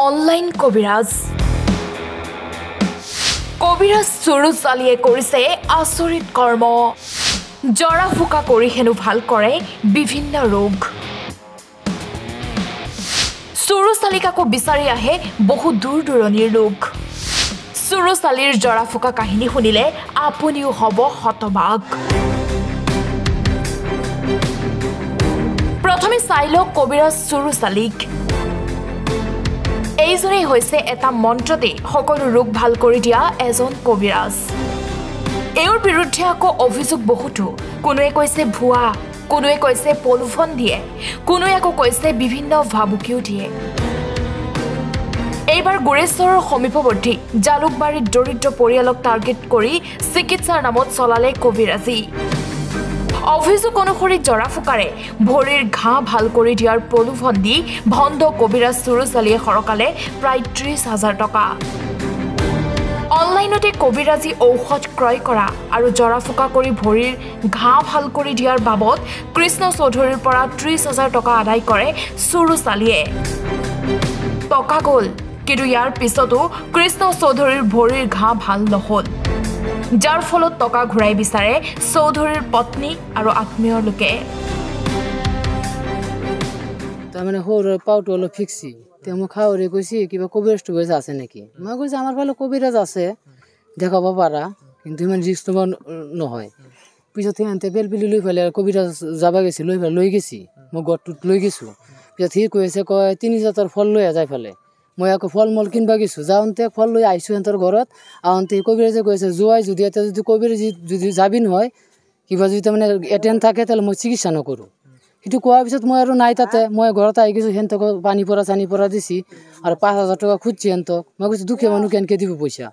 online কবিৰাজ সুৰুজ আলীয়ে কৰিছে আচৰিত কৰ্ম জৰা ফুকা কৰি হেনো ভাল কৰে বিভিন্ন ৰোগ সুৰুজ আলীকাকো বিচাৰি আহে বহু দূৰ দূৰণিৰ লোক সুৰুজ আলীৰ জৰা ফুকা কাহিনী শুনিলে আপুনিও হ'ব হতবাক প্ৰথমে চাই লওক কবিৰাজ সুৰুজ আলীক এইজনে হৈছে এটা মন্ত্ৰতে সকলো ৰোগ ভাল কৰি দিয়া এজন কবিৰাজ এওৰ বিৰুদ্ধে আকৌ অভিযোগ বহুতো কোনোৱে কৈছে ভুৱা কোনোৱে কৈছে পলুফন দিয়ে কোনোৱে আকৌ কৈছে বিভিন্ন ভাবুকিও দিয়ে এইবাৰ গুৰেশ্বৰৰ সমীপৱৰ্তী জালুকবাৰীৰ দৰিদ্ৰ পৰিয়ালক টাৰ্গেট কৰি চিকিৎসাৰ নামত চলালে কবিৰাজী অভিযোগ অনুসৰি জৰা ফুকাৰে ভৰিৰ ঘাঁ ভাল কৰি দিয়াৰ প্ৰলোভন দি ভণ্ড কবিৰাজ সুৰুজ আলীয়ে সৰকালে প্ৰায় ৩০,০০০ টকা অনলাইনতে কবিৰাজী ঔষধ ক্ৰয় কৰা আৰু জৰা ফুকা কৰি ভৰিৰ ঘাঁ ভাল কৰি দিয়াৰ বাবদ কৃষ্ণ চৌধুৰীৰ পৰা ৩০,০০০ টকা আদায় কৰে সুৰুজ আলীয়ে টকা গ'ল কিন্তু ইয়াৰ পিছতো কৃষ্ণ চৌধুৰীৰ ভৰিৰ ঘাঁ ভাল নহ'ল যাৰ ফলত টকা ঘূৰাই বিচাৰে চৌধুৰীৰ পত্নী আৰু আত্মীয়ৰ লোকে তাৰমানে সৰু পাউটো অলপ ফিক্সি তেওঁ মোক খাৱৰে কৈছে কিবা কবিৰাজ আছে নেকি মই কৈছোঁ আমাৰ ফালে কবিৰাজ আছে দেখাব পাৰা কিন্তু ইমান ৰিস্ক ল'ব নহয় পিছত সিহঁতে পেলপিলি লৈ পেলাই কবিৰাজ যাব গৈছে লৈ গৈছি মই গড়টোত লৈ গৈছোঁ পিছত সি কৈছে কয় ৩ ফল লৈ যায় ফালে মই আকৌ ফল মূল কিনবা গৈছোঁ যাওঁতে ফল লৈ আহিছোঁ সিহঁতৰ ঘৰত আহোঁতে কবিৰাজে কৈছে যোৱাই যদি এতিয়া যদি কবিৰাজী যদি যাবি নহয় কিবা যদি তাৰমানে এটেণ্ড থাকে তাহলে মই চিকিৎসা নকৰোঁ সেইটো কোৱাৰ পিছত মই আৰু নাই তাতে মই ঘৰত আহি গৈছোঁ সিহঁতক পানী পৰা চানি পৰা দিছি আৰু ৫,০০০ টকা খুজিছে সিহঁতক মই কৈছোঁ দুখীয়া মানুহ কেনেকৈ দিব পইচা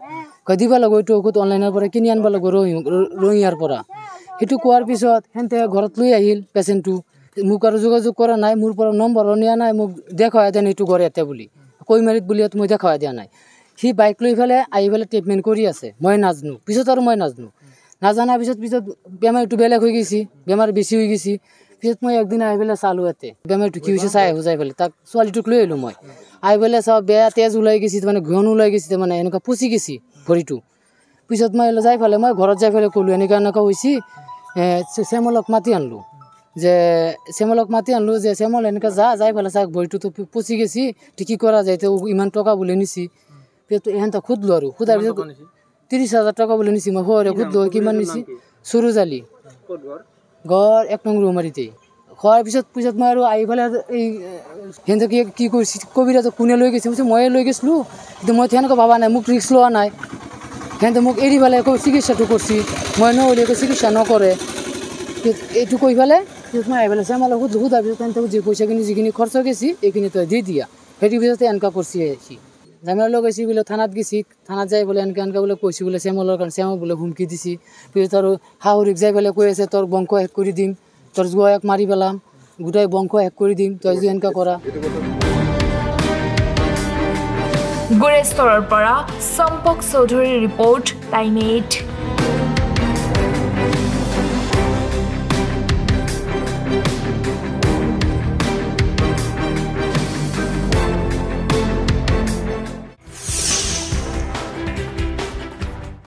কয় দিব লাগিব এইটো ঔষধ অনলাইনৰ পৰা কিনি আনিব লাগিব ৰঙিয়াৰ পৰা সেইটো কোৱাৰ পিছত সিহঁতে ঘৰত লৈ আহিল পেচেণ্টটো মোক আৰু যোগাযোগ কৰা নাই মোৰ পৰা নম্বৰো নিয়া নাই মোক দেখুৱাই দিয়া এইটো ঘৰ ইয়াতে বুলি কৈমাৰীত বুলি মই দেখুৱাই দিয়া নাই সি বাইক লৈ পেলাই আহি পেলাই ট্ৰিটমেণ্ট কৰি আছে মই নাজানো পিছত আৰু মই নাজানাৰ পিছত বেমাৰটো বেলেগ হৈ গৈছে বেমাৰ বেছি হৈ গৈছে পিছত মই একদিন আহি পেলাই চালোঁ ইয়াতে বেমাৰটো কি হৈছে চাই বুজাই পেলাই তাক ছোৱালীটোক লৈ আহিলোঁ মই আহি পেলাই চাওঁ বেয়া তেজ ওলাই গৈছে মানে ঘন ওলাই গৈছে মানে এনেকুৱা পচি গৈছে ভৰিটো পিছত মই যাই পেলাই মই ঘৰত যাই পেলাই ক'লোঁ এনেকুৱা হৈছে শ্যামলক মাতি আনিলোঁ যে শ্যামল এনেকৈ যাই পেলাই চাওক ভৰিটোতো পচি গৈছে কি কৰা যায় এতিয়া ইমান টকা বোলে নিছি পিছত ইহঁতক সুধিলোঁ আৰু সোধাৰ পিছত ৩০,০০০ টকা বোলে নিছি মই সৰে সুধিলোঁ কিমান নিছি সুৰুজ আলী ঘৰ ১ নং ৰৌমাৰীতে খোৱাৰ পিছত মই আৰু আহি পেলাই এই সিহঁতক কি কৰিছে কবিৰাজক কোনে লৈ গৈছে ময়ে লৈ গৈছিলোঁ কিন্তু মই তেনেকৈ ভবা নাই মোক ৰিক্স লোৱা নাই সিহঁতে মোক এৰি পেলাই চিকিৎসাটো কৰিছে মই নহ'লে একো চিকিৎসা নকৰে এইটো কৈ পেলাই পিছত মই আহি পেলাই শ্যামলক সোধাৰ পিছত সিহঁতক যি পইচাখিনি যিখিনি খৰচ গৈছে এইখিনি তই দি দিয়া সেইটো পিছতে এনেকুৱা কৰিছে সি জামিয়াৰ লগ গৈছে বোলে থানাত গৈছে থানাত যাই বোলে এনেকৈ বোলে কৈছে বোলে শ্যামলৰ কাৰণে শ্যামক বোলে হুমকি দিছে পিছত আৰু শাহুৰিক যাই পেলাই কৈ আছে তোৰ বংশ শেষ কৰি দিম তোৰ জোৱাইক মাৰি পেলাম গোটেই বংশ শেষ কৰি দিম তই যদি এনেকুৱা কৰা গুৰেশ্বৰৰ পৰা চম্পক চৌধুৰীৰ ৰিপৰ্ট টাইম 8